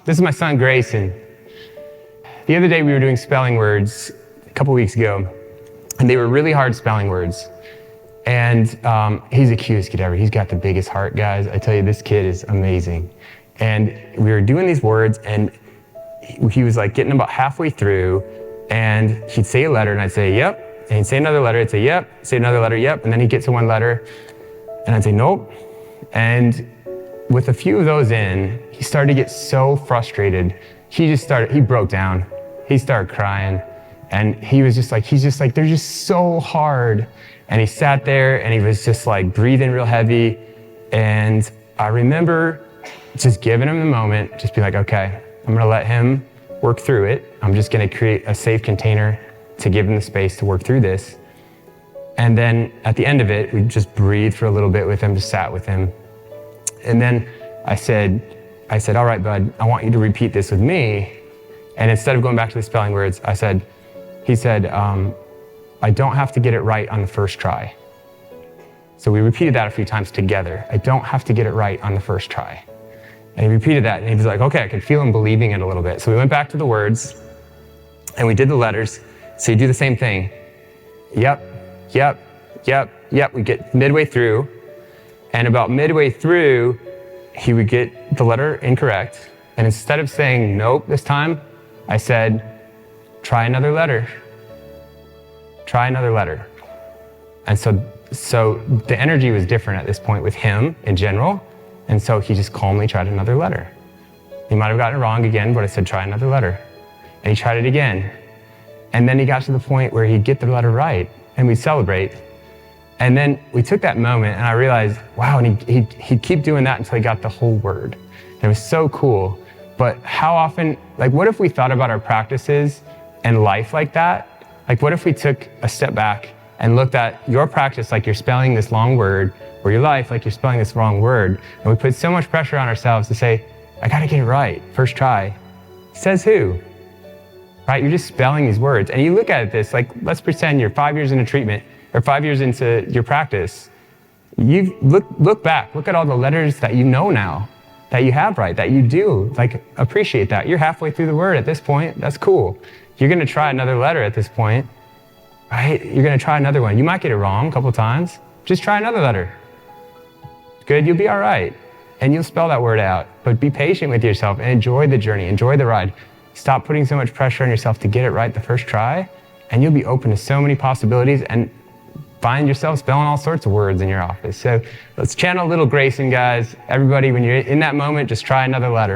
This is my son, Grayson. The other day we were doing spelling words a couple weeks ago, and they were really hard spelling words. And he's the cutest kid ever. He's got the biggest heart, guys. I tell you, this kid is amazing. And we were doing these words, and he was like getting about halfway through, and he'd say a letter, and I'd say, yep. And he'd say another letter, I'd say, yep. Say another letter, yep. And then he'd get to one letter, and I'd say, nope. And with a few of those in, he started to get so frustrated. He broke down. He started crying. And he's just like, they're just so hard. And he sat there and he was just like breathing real heavy. And I remember just giving him the moment, just be like, okay, I'm gonna let him work through it. I'm just gonna create a safe container to give him the space to work through this. And then at the end of it, we just breathed for a little bit with him, just sat with him. And then I said, all right, bud, I want you to repeat this with me. And instead of going back to the spelling words, he said, I don't have to get it right on the first try. So we repeated that a few times together. I don't have to get it right on the first try. And he repeated that, and he was like, okay, I could feel him believing it a little bit. So we went back to the words, and we did the letters. So you do the same thing. Yep, yep, yep, yep. We get midway through, and about midway through, he would get the letter incorrect. And instead of saying nope this time, I said, try another letter. Try another letter. And so the energy was different at this point with him in general. And so he just calmly tried another letter. He might have gotten it wrong again, but I said, try another letter. And he tried it again. And then he got to the point where he'd get the letter right, and we'd celebrate. And then we took that moment, and I realized, wow, and he'd keep doing that until he got the whole word. And it was so cool. But how often, like, what if we thought about our practices and life like that? Like, what if we took a step back and looked at your practice like you're spelling this long word, or your life like you're spelling this wrong word, and we put so much pressure on ourselves to say, I gotta get it right, first try. Says who? Right, you're just spelling these words. And you look at this, like, let's pretend you're 5 years into treatment, or 5 years into your practice. You look back, look at all the letters that you know now, that you have right, that you do, like, appreciate that. You're halfway through the word at this point, that's cool. You're gonna try another letter at this point, right? You're gonna try another one. You might get it wrong a couple times. Just try another letter. Good, you'll be all right. And you'll spell that word out. But be patient with yourself and enjoy the journey, enjoy the ride. Stop putting so much pressure on yourself to get it right the first try, and you'll be open to so many possibilities and find yourself spelling all sorts of words in your office. So let's channel little Grayson, guys. Everybody, when you're in that moment, just try another letter.